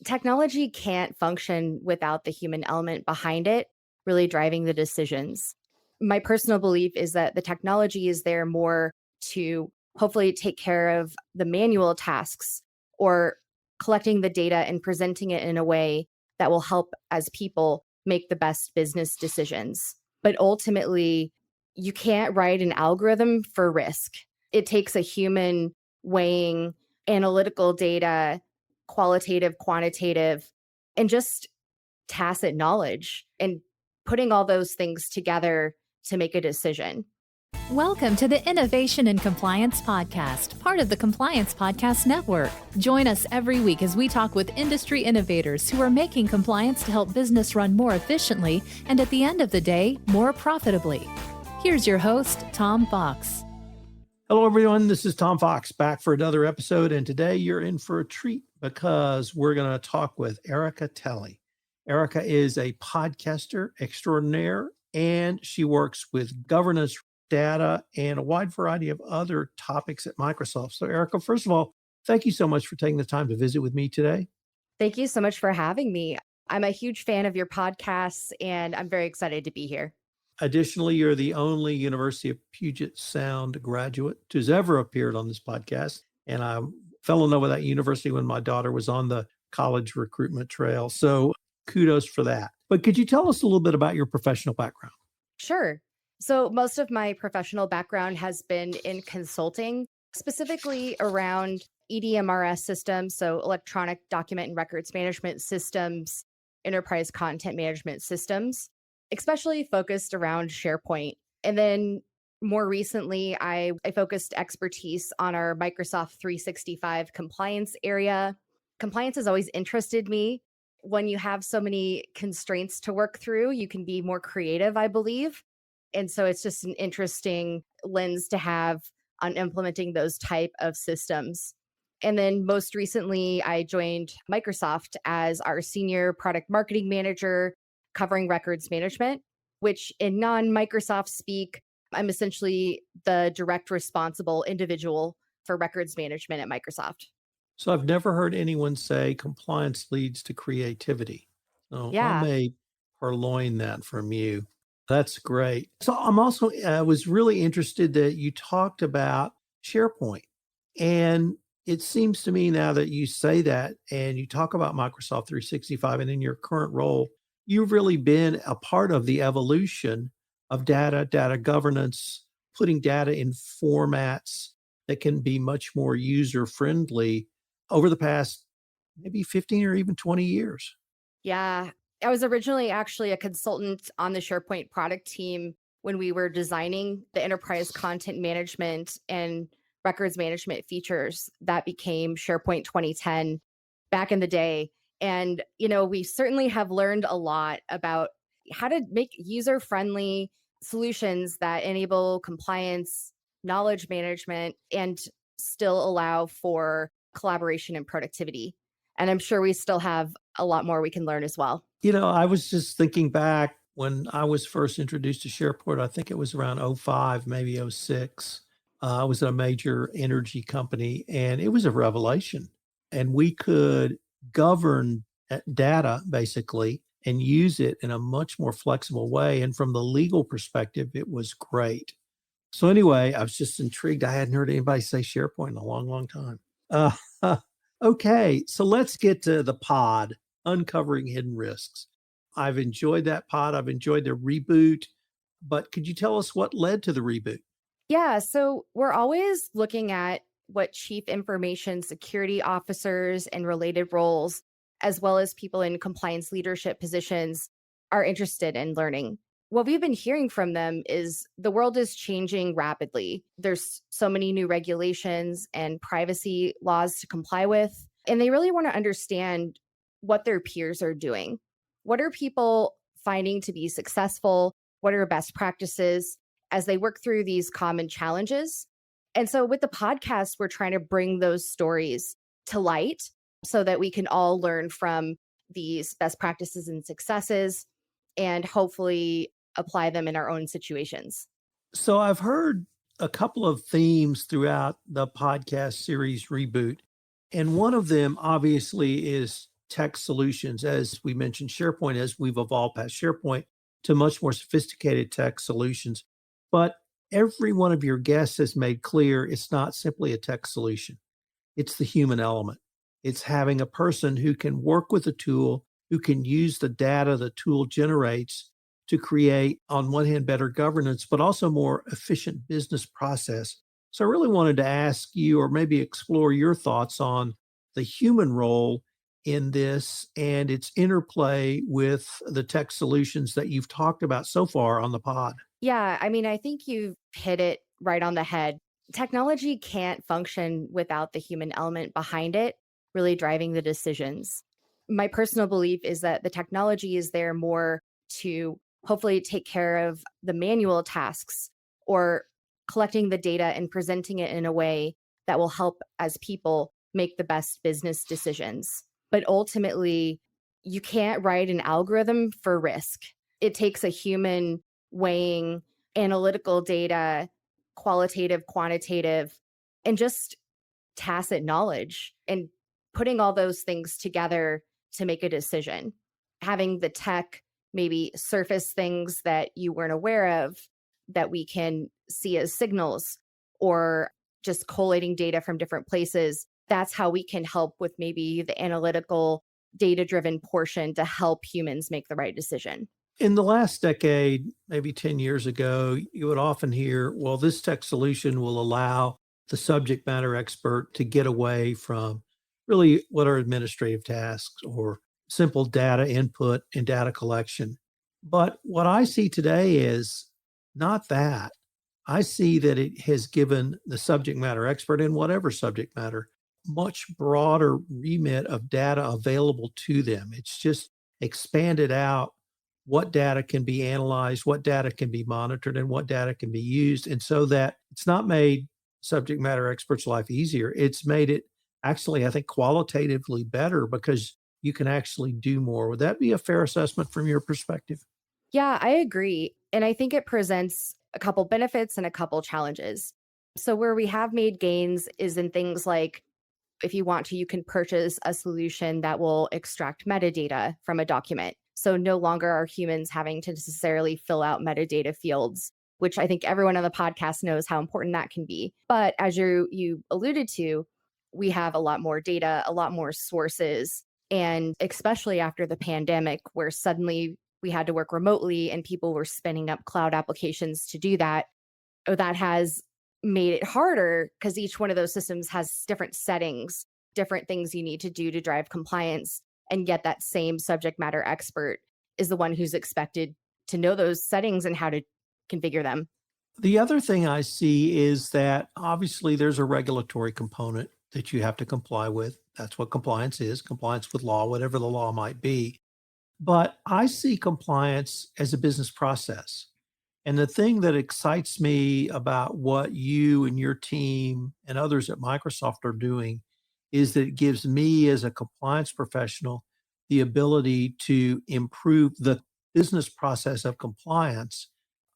Technology can't function without the human element behind it, really driving the decisions. My personal belief is that the technology is there more to hopefully take care of the manual tasks or collecting the data and presenting it in a way that will help as people make the best business decisions. But ultimately, you can't write an algorithm for risk. It takes a human weighing analytical data, qualitative, quantitative, and just tacit knowledge and putting all those things together to make a decision. Welcome to the Innovation and Compliance Podcast, part of the Compliance Podcast Network. Join us every week as we talk with industry innovators who are making compliance to help business run more efficiently and at the end of the day, more profitably. Here's your host, Tom Fox. Hello, everyone. This is Tom Fox back for another episode. And today you're in for a treat because we're going to talk with Erica Toelle. Erica is a podcaster extraordinaire, and she works with governance, data, and a wide variety of other topics at Microsoft. So, Erica, first of all, thank you so much for taking the time to visit with me today. Thank you so much for having me. I'm a huge fan of your podcasts, and I'm very excited to be here. Additionally, you're the only University of Puget Sound graduate who's ever appeared on this podcast. And I fell in love with that university when my daughter was on the college recruitment trail. So kudos for that. But could you tell us a little bit about your professional background? Sure. So most of my professional background has been in consulting, specifically around EDMRS systems, so electronic document and records management systems, enterprise content management systems, especially focused around SharePoint. And then more recently, I focused expertise on our Microsoft 365 compliance area. Compliance has always interested me. When you have so many constraints to work through, you can be more creative, I believe. And so it's just an interesting lens to have on implementing those type of systems. And then most recently, I joined Microsoft as our senior product marketing manager, covering records management, which in non-Microsoft speak, I'm essentially the direct responsible individual for records management at Microsoft. So I've never heard anyone say compliance leads to creativity. So I Yeah. may purloin that from you. That's great. So I'm also was really interested that you talked about SharePoint. And it seems to me now that you say that and you talk about Microsoft 365 and in your current role, you've really been a part of the evolution of data governance, putting data in formats that can be much more user friendly over the past maybe 15 or even 20 years. Yeah. I was originally actually a consultant on the SharePoint product team when we were designing the enterprise content management and records management features that became SharePoint 2010 back in the day. And, we certainly have learned a lot about how to make user friendly solutions that enable compliance, knowledge management, and still allow for collaboration and productivity. And I'm sure we still have a lot more we can learn as well. I was just thinking back when I was first introduced to SharePoint, I think it was around '05, maybe '06. I was at a major energy company and it was a revelation. And we could govern data basically and use it in a much more flexible way. And from the legal perspective, it was great. So anyway, I was just intrigued. I hadn't heard anybody say SharePoint in a long, long time. Okay, so let's get to the pod, uncovering hidden risks. I've enjoyed that pod. I've enjoyed the reboot, but could you tell us what led to the reboot? Yeah, so we're always looking at what chief information security officers and related roles, as well as people in compliance leadership positions, are interested in learning. What we've been hearing from them is the world is changing rapidly. There's so many new regulations and privacy laws to comply with, and they really want to understand what their peers are doing. What are people finding to be successful? What are best practices as they work through these common challenges? And so with the podcast, we're trying to bring those stories to light so that we can all learn from these best practices and successes and hopefully apply them in our own situations. So I've heard a couple of themes throughout the podcast series reboot. And one of them obviously is tech solutions, as we mentioned SharePoint, as we've evolved past SharePoint to much more sophisticated tech solutions. But every one of your guests has made clear it's not simply a tech solution, it's the human element. It's having a person who can work with a tool, who can use the data the tool generates to create, on one hand, better governance, but also more efficient business process. So I really wanted to ask you, or maybe explore your thoughts on the human role in this and its interplay with the tech solutions that you've talked about so far on the pod. Yeah, I mean, I think you've hit it right on the head. Technology can't function without the human element behind it, really driving the decisions. My personal belief is that the technology is there more to hopefully take care of the manual tasks or collecting the data and presenting it in a way that will help as people make the best business decisions. But ultimately, you can't write an algorithm for risk. It takes a human weighing analytical data, qualitative, quantitative, and just tacit knowledge and putting all those things together to make a decision. Having the tech maybe surface things that you weren't aware of that we can see as signals, or just collating data from different places. That's how we can help with maybe the analytical, data driven portion to help humans make the right decision. In the last decade, maybe 10 years ago, you would often hear, well, this tech solution will allow the subject matter expert to get away from really what are administrative tasks or simple data input and data collection. But what I see today is not that. I see that it has given the subject matter expert in whatever subject matter much broader remit of data available to them. It's just expanded out what data can be analyzed, what data can be monitored, and what data can be used. And so that it's not made subject matter experts' life easier. It's made it actually, I think, qualitatively better because you can actually do more. Would that be a fair assessment from your perspective? Yeah, I agree. And I think it presents a couple benefits and a couple challenges. So, where we have made gains is in things like if you want to, you can purchase a solution that will extract metadata from a document. So, no longer are humans having to necessarily fill out metadata fields, which I think everyone on the podcast knows how important that can be. But as you alluded to, we have a lot more data, a lot more sources. And especially after the pandemic, where suddenly we had to work remotely and people were spinning up cloud applications to do that, that has made it harder because each one of those systems has different settings, different things you need to do to drive compliance. And yet, that same subject matter expert is the one who's expected to know those settings and how to configure them. The other thing I see is that obviously there's a regulatory component that you have to comply with. That's what compliance is, compliance with law, whatever the law might be. But I see compliance as a business process. And the thing that excites me about what you and your team and others at Microsoft are doing is that it gives me, as a compliance professional, the ability to improve the business process of compliance.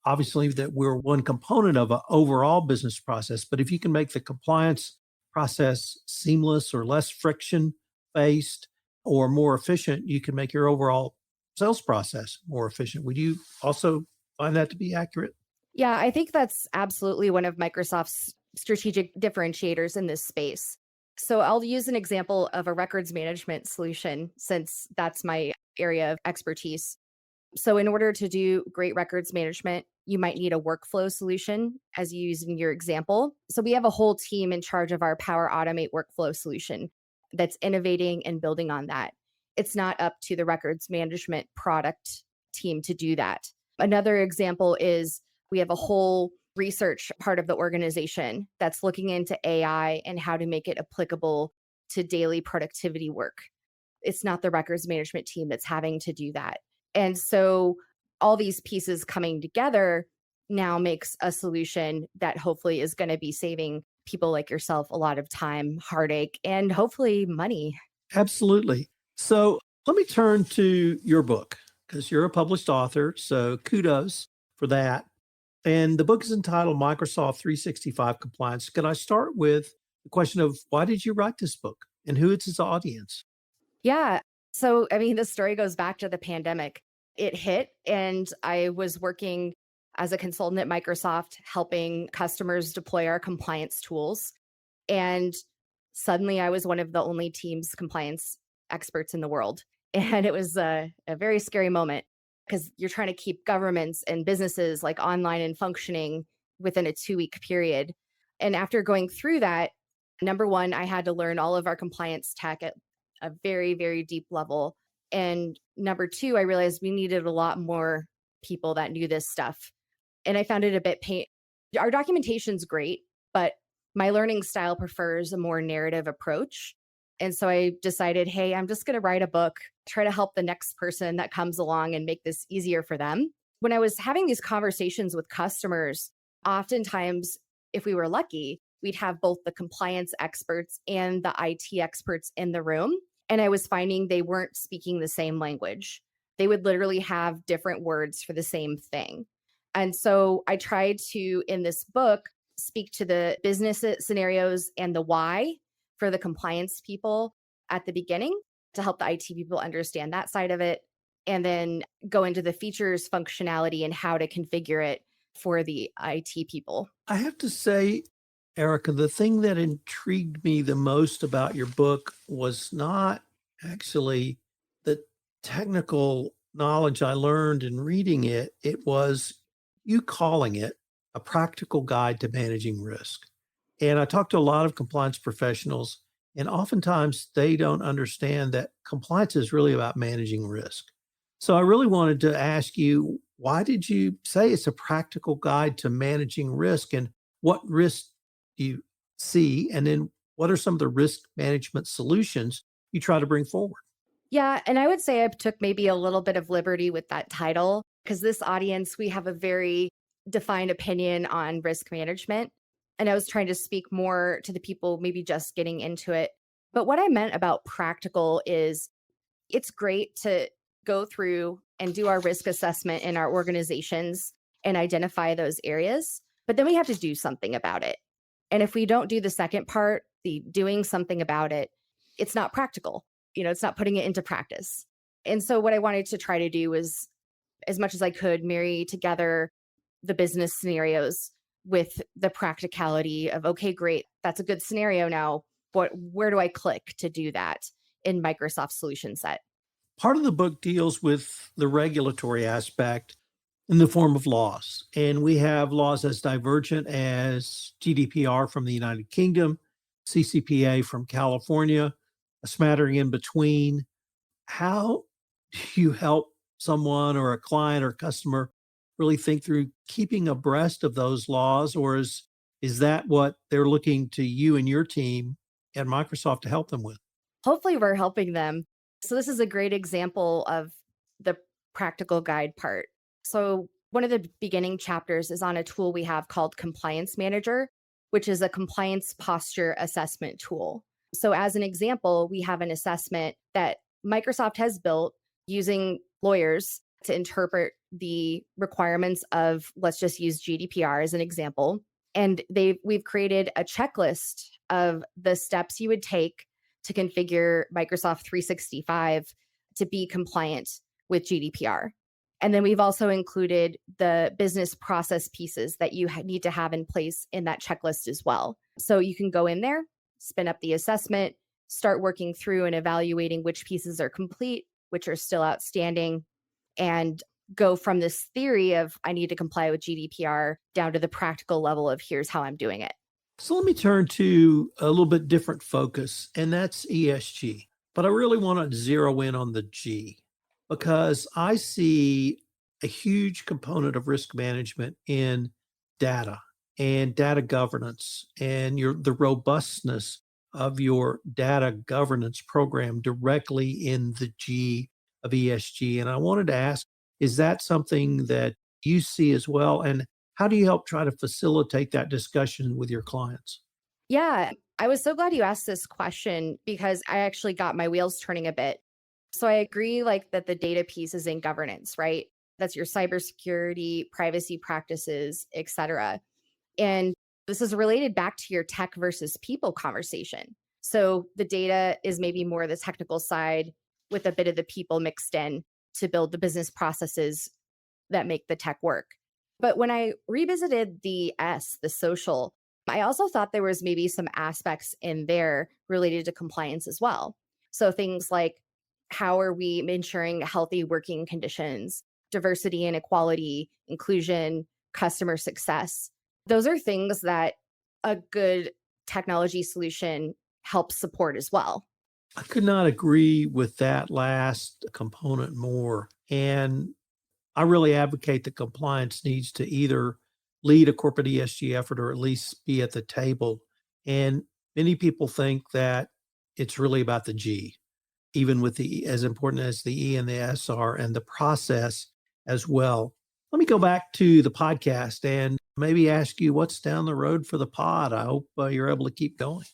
Obviously, that we're one component of an overall business process, but if you can make the compliance process seamless or less friction based or more efficient, you can make your overall sales process more efficient. Would you also find that to be accurate? Yeah, I think that's absolutely one of Microsoft's strategic differentiators in this space. So I'll use an example of a records management solution since that's my area of expertise. So, in order to do great records management, you might need a workflow solution, as you used in your example. So, we have a whole team in charge of our Power Automate workflow solution that's innovating and building on that. It's not up to the records management product team to do that. Another example is we have a whole research part of the organization that's looking into AI and how to make it applicable to daily productivity work. It's not the records management team that's having to do that. And so all these pieces coming together now makes a solution that hopefully is going to be saving people like yourself a lot of time, heartache, and hopefully money. Absolutely. So let me turn to your book because you're a published author. So kudos for that. And the book is entitled Microsoft 365 Compliance. Can I start with the question of why did you write this book and who is its audience? Yeah. So, I mean, the story goes back to the pandemic. It hit, and I was working as a consultant at Microsoft, helping customers deploy our compliance tools. And suddenly I was one of the only team's compliance experts in the world. And it was a very scary moment because you're trying to keep governments and businesses like online and functioning within a 2 week period. And after going through that, number one, I had to learn all of our compliance tech at a very, very deep level. And number two, I realized we needed a lot more people that knew this stuff. And I found it a bit pain. Our documentation's great, but my learning style prefers a more narrative approach. And so I decided, hey, I'm just going to write a book, try to help the next person that comes along and make this easier for them. When I was having these conversations with customers, oftentimes, if we were lucky, we'd have both the compliance experts and the IT experts in the room. And I was finding they weren't speaking the same language. They would literally have different words for the same thing. And so I tried to, in this book, speak to the business scenarios and the why for the compliance people at the beginning to help the IT people understand that side of it. And then go into the features, functionality, and how to configure it for the IT people. I have to say, Erica, the thing that intrigued me the most about your book was not actually the technical knowledge I learned in reading it. It was you calling it a practical guide to managing risk. And I talked to a lot of compliance professionals, and oftentimes they don't understand that compliance is really about managing risk. So I really wanted to ask you, why did you say it's a practical guide to managing risk, and what risks do you see? And then what are some of the risk management solutions you try to bring forward? Yeah. And I would say I took maybe a little bit of liberty with that title because this audience, we have a very defined opinion on risk management. And I was trying to speak more to the people maybe just getting into it. But what I meant about practical is it's great to go through and do our risk assessment in our organizations and identify those areas, but then we have to do something about it. And if we don't do the second part, the doing something about it, it's not practical. It's not putting it into practice. And so what I wanted to try to do was, as much as I could, marry together the business scenarios with the practicality of, okay, great, that's a good scenario now, but where do I click to do that in Microsoft solution set? Part of the book deals with the regulatory aspect in the form of laws. And we have laws as divergent as GDPR from the United Kingdom, CCPA from California, a smattering in between. How do you help someone or a client or customer really think through keeping abreast of those laws? Or is that what they're looking to you and your team at Microsoft to help them with? Hopefully, we're helping them. So, this is a great example of the practical guide part. So, one of the beginning chapters is on a tool we have called Compliance Manager, which is a compliance posture assessment tool. So, as an example, we have an assessment that Microsoft has built using lawyers to interpret the requirements of, let's just use GDPR as an example. And we've created a checklist of the steps you would take to configure Microsoft 365 to be compliant with GDPR. And then we've also included the business process pieces that you need to have in place in that checklist as well. So you can go in there, spin up the assessment, start working through and evaluating which pieces are complete, which are still outstanding, and go from this theory of I need to comply with GDPR down to the practical level of here's how I'm doing it. So let me turn to a little bit different focus, and that's ESG. But I really want to zero in on the G because I see a huge component of risk management in data and data governance and the robustness of your data governance program directly in the G of ESG. And I wanted to ask, is that something that you see as well? And how do you help try to facilitate that discussion with your clients? Yeah, I was so glad you asked this question because I actually got my wheels turning a bit. So I agree like that the data piece is in governance, right? That's your cybersecurity, privacy practices, et cetera. And this is related back to your tech versus people conversation. So the data is maybe more the technical side. with a bit of the people mixed in to build the business processes that make the tech work. But when I revisited the social, I also thought there was maybe some aspects in there related to compliance as well. So things like, how are we ensuring healthy working conditions, diversity and equality, inclusion, customer success? Those are things that a good technology solution helps support as well. I could not agree with that last component more. And I really advocate that compliance needs to either lead a corporate ESG effort or at least be at the table. And many people think that it's really about the G, even with the as important as the E and the S are, and the process as well. Let me go back to the podcast and maybe ask you what's down the road for the pod. I hope you're able to keep going.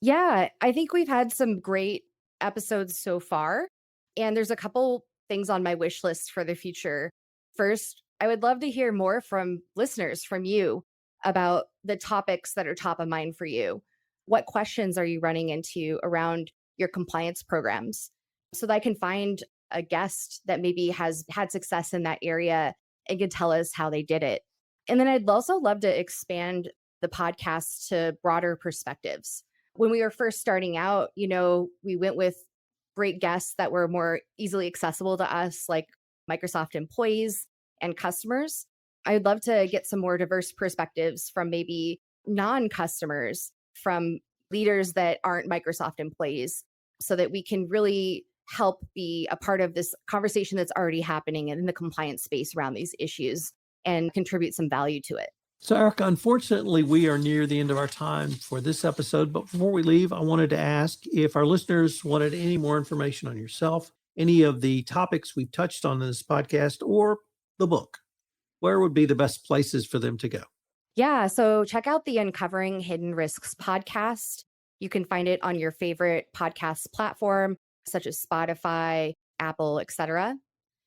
Yeah, I think we've had some great episodes so far, and there's a couple things on my wish list for the future. First, I would love to hear more from listeners, from you, about the topics that are top of mind for you. What questions are you running into around your compliance programs so that I can find a guest that maybe has had success in that area and can tell us how they did it. And then I'd also love to expand the podcast to broader perspectives. When we were first starting out, we went with great guests that were more easily accessible to us, like Microsoft employees and customers. I'd love to get some more diverse perspectives from maybe non-customers, from leaders that aren't Microsoft employees, so that we can really help be a part of this conversation that's already happening in the compliance space around these issues and contribute some value to it. So, Erica, unfortunately, we are near the end of our time for this episode. But before we leave, I wanted to ask if our listeners wanted any more information on yourself, any of the topics we've touched on in this podcast, or the book, where would be the best places for them to go? Yeah, so check out the Uncovering Hidden Risks podcast. You can find it on your favorite podcast platform, such as Spotify, Apple, etc.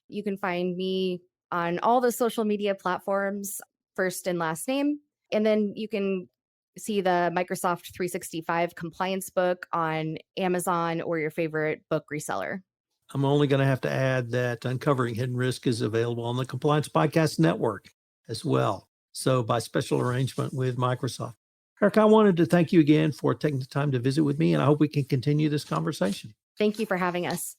You can find me on all the social media platforms, first and last name. And then you can see the Microsoft 365 compliance book on Amazon or your favorite book reseller. I'm only going to have to add that Uncovering Hidden Risk is available on the Compliance Podcast Network as well. So by special arrangement with Microsoft. Eric, I wanted to thank you again for taking the time to visit with me, and I hope we can continue this conversation. Thank you for having us.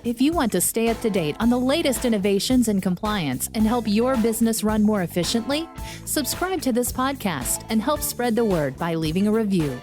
If you want to stay up to date on the latest innovations in compliance and help your business run more efficiently, subscribe to this podcast and help spread the word by leaving a review.